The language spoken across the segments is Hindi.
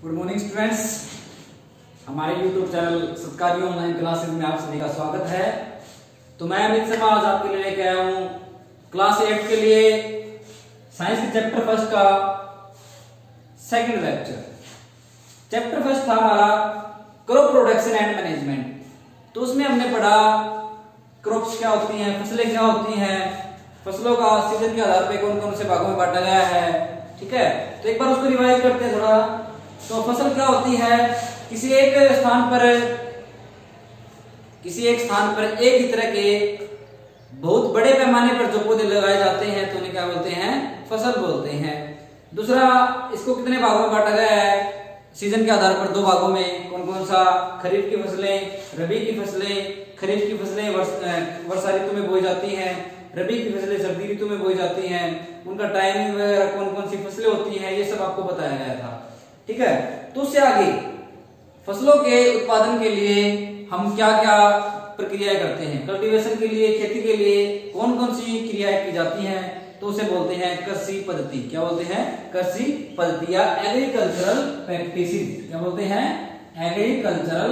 गुड मॉर्निंग स्टूडेंट्स, हमारे YouTube चैनल सत्कारी ऑनलाइन क्लासेस में आप सभी का स्वागत है। तो मैं अमित शर्मा आज आपके लिए लेके आया हूँ क्लास 8 के लिए साइंस के चैप्टर फर्स्ट का सेकंड लेक्चर। चैप्टर फर्स्ट था हमारा क्रॉप प्रोडक्शन एंड मैनेजमेंट। तो उसमें हमने पढ़ा क्रॉप्स क्या होती हैं, फसलें क्या होती हैं, फसलों का सीजन के आधार पर कौन कौन से भागों में बांटा गया है। ठीक है, तो एक बार उसको रिवाइज करते हैं थोड़ा। तो फसल क्या होती है, किसी एक स्थान पर एक ही तरह के बहुत बड़े पैमाने पर जो पौधे लगाए जाते हैं तो उन्हें क्या बोलते हैं, फसल बोलते हैं। दूसरा, इसको कितने भागों में बांटा गया है, सीजन के आधार पर दो भागों में। कौन कौन सा, खरीफ की फसलें, रबी की फसलें। खरीफ की फसलें वर्षा ऋतु में बोई जाती हैं, रबी की फसलें सर्दी ऋतु में बोई जाती हैं। उनका टाइमिंग वगैरह, कौन कौन सी फसलें होती हैं, ये सब आपको बताया गया था। ठीक है, तो उससे आगे फसलों के उत्पादन के लिए हम क्या क्या प्रक्रियाएं करते हैं, कल्टीवेशन के लिए, खेती के लिए कौन कौन सी क्रियाएं की जाती हैं, तो उसे बोलते हैं कृषि पद्धति। क्या बोलते हैं, कृषि पद्धति या एग्रीकल्चरल प्रैक्टिसेस। क्या बोलते हैं, एग्रीकल्चरल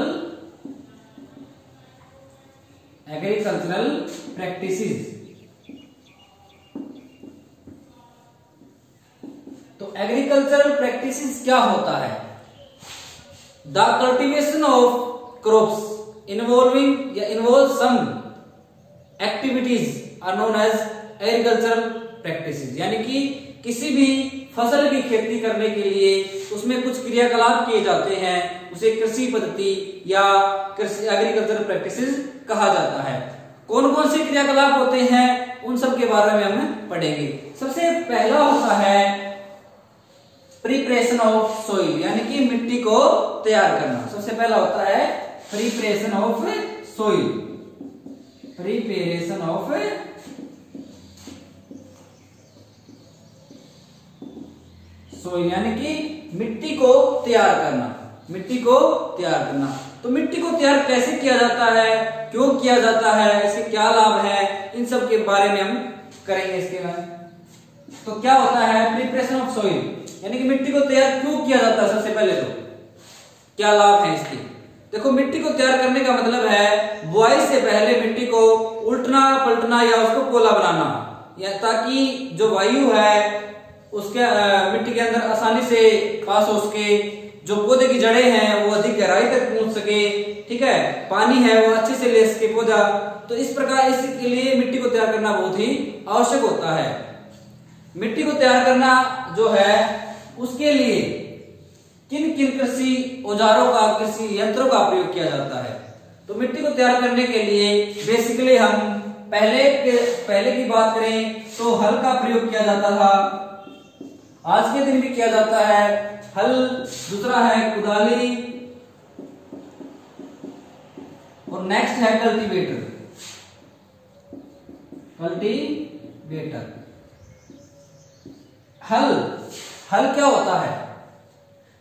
प्रैक्टिसेस। तो एग्रीकल्चरल प्रैक्टिसेस क्या होता है? The cultivation of crops involving या involve some activities are known as agricultural practices. यानी कि किसी भी फसल की खेती करने के लिए उसमें कुछ क्रियाकलाप किए जाते हैं, उसे कृषि पद्धति या कृषि एग्रीकल्चरल प्रैक्टिसेस कहा जाता है। कौन कौन से क्रियाकलाप होते हैं, उन सब के बारे में हम पढ़ेंगे। सबसे पहला होता है प्रिपरेशन ऑफ सोइल, यानी कि मिट्टी को तैयार करना। सबसे पहला होता है preparation of soil, preparation of soil, यानी कि मिट्टी को तैयार करना, मिट्टी को तैयार करना। तो मिट्टी को तैयार कैसे किया जाता है, क्यों किया जाता है, इसके क्या लाभ है, इन सब के बारे में हम करेंगे इसके बाद। तो क्या होता है प्रिपरेशन ऑफ सोइल, यानी कि मिट्टी को तैयार क्यों किया जाता है। सबसे पहले तो क्या लाभ है इसके। देखो, मिट्टी को तैयार करने का मतलब है बुआई से पहले मिट्टी को उल्टना पलटना या उसको पोला बनाना, या ताकि जो वायु है उसके मिट्टी के अंदर आसानी से पास हो सके, जो पौधे की जड़ें हैं वो अधिक गहराई तक पहुंच सके। ठीक है, पानी है वो अच्छे से ले सके पौधा। तो इस प्रकार इसके लिए मिट्टी को तैयार करना बहुत ही आवश्यक होता है। मिट्टी को तैयार करना जो है उसके लिए किन किन कृषि औजारों का, कृषि यंत्रों का प्रयोग किया जाता है। तो मिट्टी को तैयार करने के लिए बेसिकली हम पहले की बात करें तो हल का प्रयोग किया जाता था, आज के दिन भी किया जाता है हल। दूसरा है कुदाली और नेक्स्ट है कल्टीवेटर। हल क्या होता है,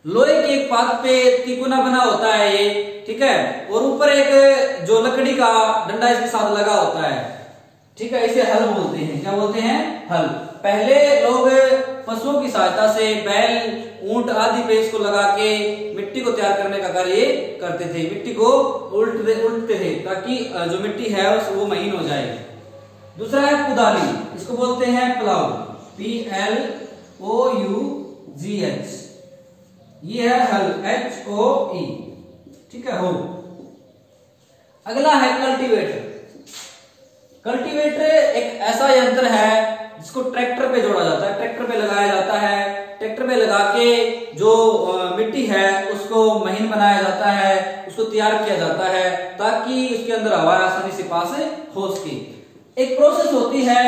लोहे के एक पात पे तिकोना बना होता है ये, ठीक है, और ऊपर एक जो लकड़ी का डंडा इसके साथ लगा होता है। ठीक है, इसे हल बोलते हैं। क्या बोलते हैं, हल। पहले लोग पशुओं की सहायता से बैल, ऊंट आदि पे इसको लगा के मिट्टी को तैयार करने का कार्य करते थे। मिट्टी को उल्टते थे ताकि जो मिट्टी है वो महीन हो जाए। दूसरा है कुदाली, इसको बोलते हैं प्लाऊ, PLOUGH। ये है हल, HOE। ठीक है, हो। अगला है कल्टीवेटर। कल्टीवेटर एक ऐसा यंत्र है जिसको ट्रैक्टर पे जोड़ा जाता है, ट्रैक्टर पे लगाया जाता है। ट्रैक्टर पे लगा के जो मिट्टी है उसको महीन बनाया जाता है, उसको तैयार किया जाता है ताकि उसके अंदर हवा आसानी से पास हो सके। एक प्रोसेस होती है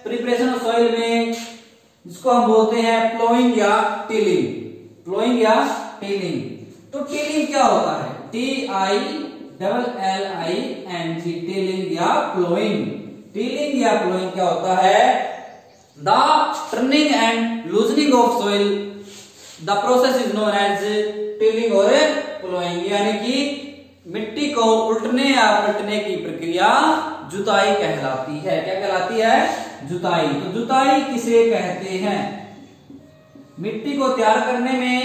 प्रिपरेशन ऑफ सॉइल में, जिसको हम बोलते हैं प्लोइंग या टिलिंग। प्लोइंग या टिलिंग। तो टिलिंग क्या होता है, TILLING, टिलिंग या प्लोइंग। टिलिंग या प्लोइंग क्या होता है, the turning and loosening of soil. The process is known as tilling और प्लोइंग। यानी कि मिट्टी को उल्टने या पलटने की प्रक्रिया जुताई कहलाती है। क्या कहलाती है, जुताई। तो जुताई किसे कहते हैं, मिट्टी को तैयार करने में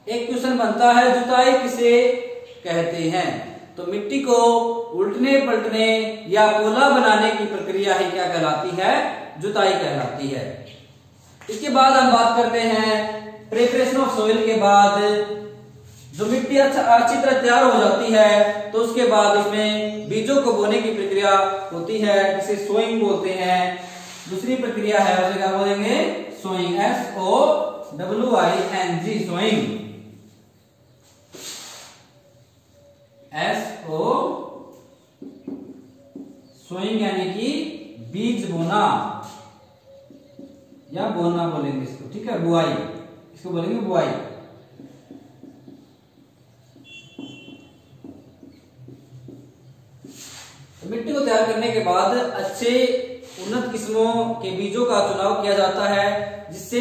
एक क्वेश्चन बनता है जुताई किसे कहते हैं। तो मिट्टी को उल्टने पलटने या पोला बनाने की प्रक्रिया ही क्या कहलाती है, जुताई कहलाती है। इसके बाद हम बात करते हैं प्रिपरेशन ऑफ सोइल के बाद जो मिट्टी अच्छी तरह तैयार हो जाती है तो उसके बाद उसमें बीजों को बोने की प्रक्रिया होती है जिसे सोइंग बोलते हैं। दूसरी प्रक्रिया है उसे क्या बोलेंगे, सोइंग, SOWING, सोइंग, सोइंग यानी कि बीज बोना या बोना बोलेंगे इसको, ठीक है, बुआई, इसको बोलेंगे बुआई। तो मिट्टी को तैयार करने के बाद अच्छे उन्नत किस्मों के बीजों का चुनाव किया जाता है, जिससे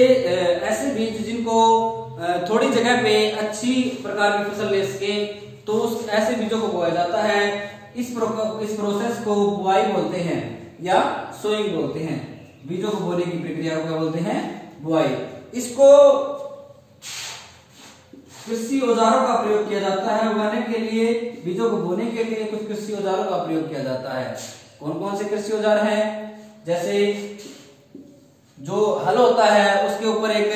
ऐसे बीज जिनको थोड़ी जगह पे अच्छी प्रकार की फसल ले सके, तो ऐसे बीजों को बोया जाता है। इस प्रोसेस को बुआई बोलते हैं या सोइंग बोलते हैं। बीजों को बोने की प्रक्रिया को क्या बोलते हैं, बुआई। इसको कृषि औजारों का प्रयोग किया जाता है उगाने के लिए, बीजों को बोने के लिए कुछ कृषि औजारों का प्रयोग किया जाता है। कौन कौन से कृषि औजार हैं, जैसे जो हल होता है उसके ऊपर एक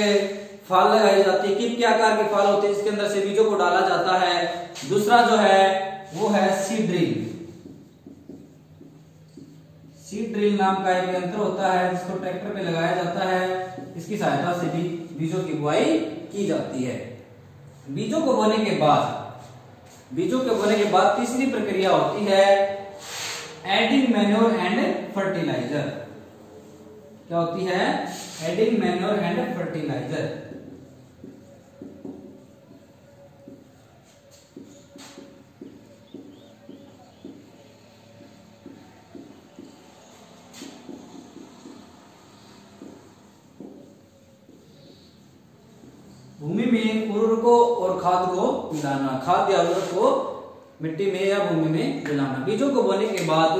फाल लगाई जाती है, कीप के आकार की फाल होती है, इसके अंदर से बीजों को डाला जाता है। दूसरा जो है वो है सीड ड्रिल। सीड ड्रिल नाम का एक यंत्र होता है जिसको ट्रैक्टर पे लगाया जाता है, इसकी सहायता से भी बीजों की बुआई की जाती है। बीजों को बोने के बाद तीसरी प्रक्रिया होती है एडिंग मैन्योर एंड फर्टिलाइजर। क्या होती है, एडिंग मैन्योर एंड फर्टिलाइजर। भूमि में उर्वरकों और खाद को मिलाना, खाद या उर्वरक को मिट्टी में या भूमि में मिलाना। बीजों को बोने के बाद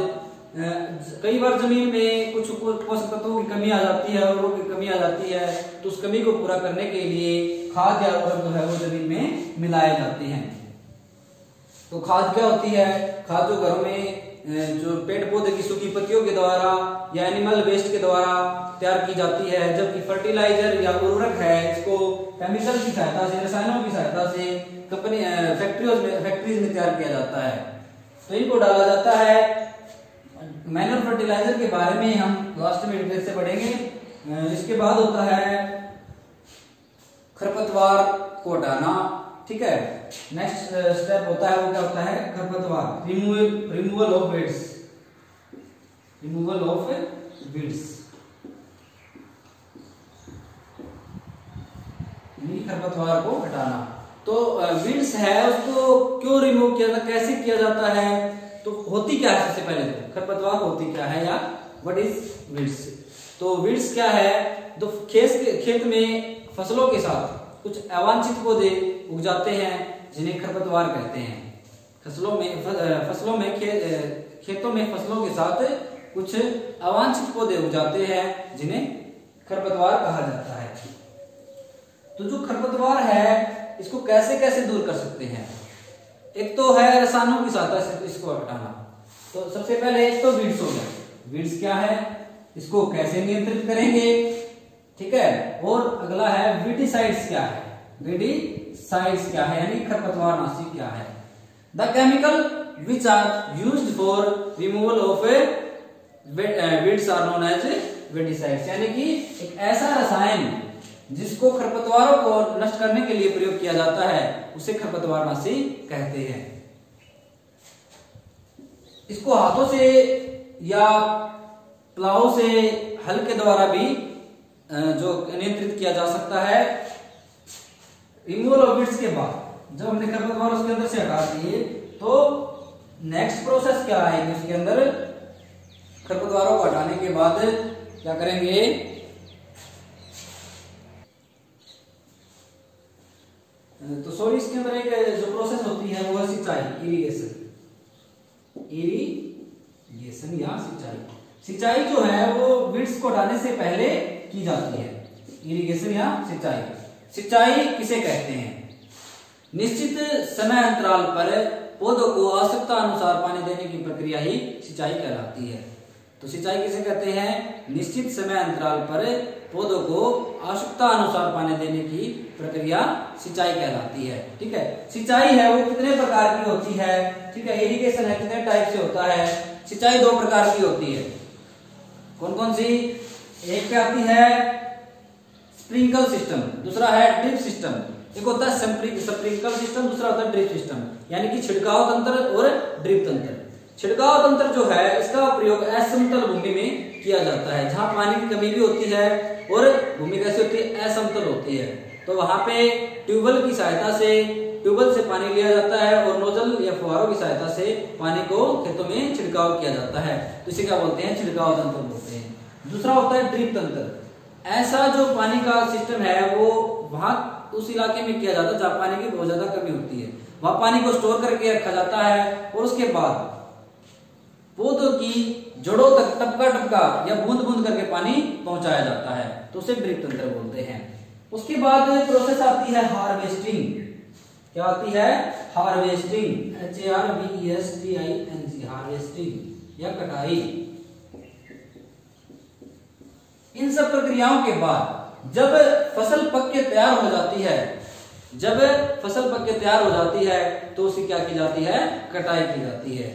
कई बार जमीन में कुछ पोषक तत्वों की कमी आ जाती है, उर्वरकों की कमी आ जाती है, तो उस कमी को पूरा करने के लिए खाद या उर्वरक जो है वो जमीन में मिलाए जाते हैं। तो खाद क्या होती है, खाद जो घरों में जो पेड़ पौधे की सूखी पत्तियों के द्वारा या एनिमल वेस्ट के द्वारा तैयार की जाती है, जबकि फर्टिलाइजर या उर्वरक है इसको केमिकल की सहायता से, रसायनों की सहायता से कंपनी फैक्ट्रीज में तैयार किया जाता है, तो इनको डाला जाता है। मैन्योर फर्टिलाइजर के बारे में हम लास्ट में डिटेल से पढ़ेंगे। इसके बाद होता है खरपतवार को हटाना, ठीक है। नेक्स्ट स्टेप होता है वो क्या होता है, खरपतवार, removal of weeds, removal of weeds, खरपतवार को हटाना। तो वीड्स है उसको क्यों रिमूव किया जाता, कैसे किया जाता है, तो होती क्या है, सबसे पहले तो खरपतवार होती क्या है या व्हाट इज वीड्स। तो वीड्स क्या है, तो खेत में फसलों के साथ कुछ अवांछित पौधे उग जाते हैं जिन्हें खरपतवार कहते हैं। खेतों में फसलों के साथ कुछ अवांछित पौधे उग जाते हैं जिन्हें खरपतवार कहा जाता है। तो जो खरपतवार है इसको कैसे कैसे दूर कर सकते हैं, एक तो है रसायनों की सहायता से इसको हटाना। तो सबसे पहले एक तो वीड्स हो गया, वीड्स क्या है, इसको कैसे नियंत्रित करेंगे, ठीक है। और अगला है वीडिसाइड्स क्या है, वीडिसाइड्स क्या है यानी खरपतवार नाशी क्या है। The chemical which are used for removal of weeds are known as weedicides, यानी कि एक ऐसा रसायन जिसको खरपतवारों को नष्ट करने के लिए प्रयोग किया जाता है उसे खरपतवार नाशी कहते हैं। इसको हाथों से या प्लाव से, हल के द्वारा भी जो नियंत्रित किया जा सकता है। रिमूवल ऑफ वीड्स के बाद जब हमने खरपतवार उसके अंदर से हटा दिए तो नेक्स्ट प्रोसेस क्या आएगी, उसके अंदर खरपतवारों को हटाने के बाद क्या करेंगे, तो सॉरी इसके अंदर एक जो प्रोसेस होती है वो है सिंचाई, इरिगेशन या सिंचाई। सिंचाई जो है वो वीड्स को हटाने से पहले की जाती है, इरिगेशन या सिंचाई। सिंचाई किसे कहते हैं, निश्चित समय अंतराल पर पौधों को आवश्यकता अनुसार पानी देने की प्रक्रिया ही सिंचाई कहलाती है। तो सिंचाई किसे कहते हैं? निश्चित समय अंतराल पर पौधों को आवश्यकता अनुसार पानी देने की प्रक्रिया सिंचाई कहलाती है। ठीक है, सिंचाई है वो कितने प्रकार की होती है? ठीक है, इरिगेशन है कितने टाइप से होता है? सिंचाई दो प्रकार की होती है। कौन कौन सी? एक पे आती है स्प्रिंकल सिस्टम, दूसरा है ड्रिप सिस्टम। एक होता है स्प्रिंकल सिस्टम, दूसरा होता है ड्रिप सिस्टम, यानी कि छिड़काव तंत्र और ड्रिप तंत्र। छिड़काव तंत्र जो है इसका प्रयोग असमतल भूमि में किया जाता है, जहां पानी की कमी भी होती है और भूमि कैसी होती है? असमतल होती है। तो वहां पे ट्यूबवेल की सहायता से, ट्यूबवेल से पानी लिया जाता है और नोजल या फुहारों की सहायता से पानी को खेतों में छिड़काव किया जाता है। तो इसे क्या बोलते हैं? छिड़काव तंत्र बोलते हैं। दूसरा होता है ड्रिप तंत्र। ऐसा जो पानी का सिस्टम है वो वहां उस इलाके में किया जाता है जहां पानी की बहुत ज्यादा कमी होती है, वहां पानी को स्टोर करके रखा जाता है और उसके बाद पौधों की जड़ों तक टपका टपका या बूंद बूंद करके पानी पहुंचाया जाता है, तो उसे ड्रिप तंत्र बोलते हैं। उसके बाद प्रोसेस आती है हार्वेस्टिंग। क्या आती है? हार्वेस्टिंग, HARVESTING, हार्वेस्टिंग या कटाई। इन सब प्रक्रियाओं के बाद जब फसल पक के तैयार हो जाती है, जब फसल पक के तैयार हो जाती है तो उसकी क्या की जाती है? कटाई की जाती है।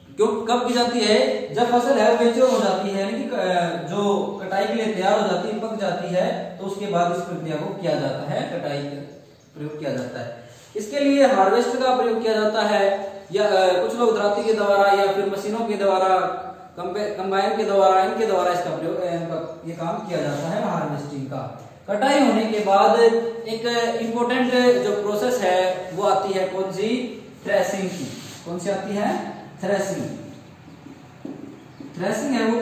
क्यों कब की जाती है? जब फसल है वो मैच्योर हो जाती है, यानी कि जो कटाई के लिए तैयार हो जाती है, पक जाती है, तो उसके बाद इस प्रक्रिया को किया जाता है, कटाई का प्रयोग किया जाता है। इसके लिए हार्वेस्ट का प्रयोग किया जाता है, या कुछ लोग दराती के द्वारा या फिर मशीनों के द्वारा, कंबाइन के द्वारा, इनके द्वारा इसका प्रयोग, ये काम किया जाता है हार्वेस्टिंग का। कटाई होने के बाद एक इम्पोर्टेंट जो प्रोसेस है वो आती है कौन सी? थ्रेसिंग की। कौन सी आती है? थ्रेसिंग। थ्रेसिंग है वो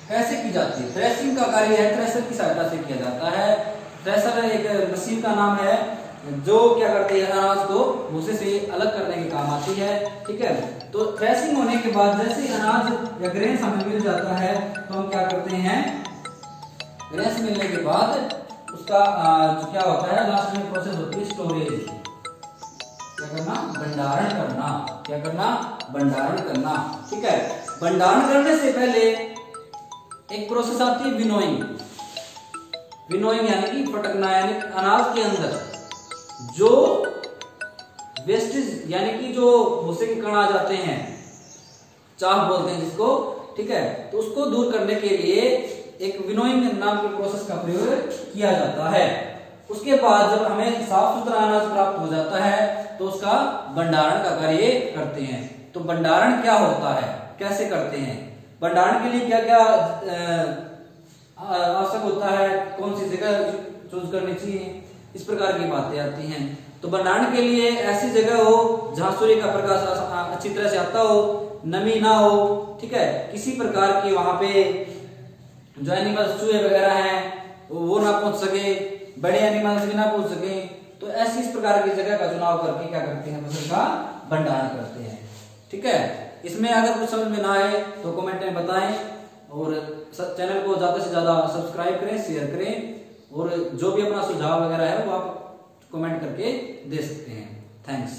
कैसे की जाती है? थ्रेसिंग का कार्य है थ्रेसर की सहायता से किया जाता है। थ्रेसर एक मशीन का नाम है जो क्या करती है? अनाज को भूसे से अलग करने के काम आती है। ठीक है, तो थ्रेसिंग होने के बाद जैसे अनाज या ग्रेन्स हमें मिल जाता है तो हम क्या करते हैं? ग्रेन्स मिलने के बाद उसका जो क्या होता है लास्ट में प्रोसेस होती है स्टोरेज। क्या करना? भंडारण करना। क्या करना? भंडारण करना। ठीक है, भंडारण करने से पहले एक प्रोसेस आती है विनोइंग। विनोइंग यानी कि फटकना, यानी अनाज के अंदर जो वेस्टेज यानी कि जो भूसे के कण आ जाते हैं, चाह बोलते हैं जिसको, ठीक है, तो उसको दूर करने के लिए एक विनोइंग नाम के प्रोसेस का प्रयोग किया जाता है। उसके बाद जब हमें साफ सुथरा अनाज प्राप्त हो जाता है तो उसका भंडारण का कार्य करते हैं। तो भंडारण क्या होता है, कैसे करते हैं? भंडारण के लिए क्या क्या आवश्यक होता है, कौन सी जगह चूज करनी चाहिए, इस प्रकार की बातें आती हैं। तो भंडारण के लिए ऐसी जगह हो जहां सूर्य का प्रकाश अच्छी तरह से आता हो, नमी ना हो, ठीक है, किसी प्रकार की वहां पे जो एनिमल्स चूहे वगैरह हैं वो ना पहुंच सके, बड़े एनिमल्स भी ना पहुंच सके, तो ऐसी इस प्रकार की जगह का चुनाव करके क्या करते हैं? फसल का भंडारण करते हैं। ठीक है, इसमें अगर कुछ समझ में ना आए तो कमेंट में बताएं और चैनल को ज्यादा से ज्यादा सब्सक्राइब करें, शेयर करें और जो भी अपना सुझाव वगैरह है वो आप कमेंट करके दे सकते हैं। थैंक्स।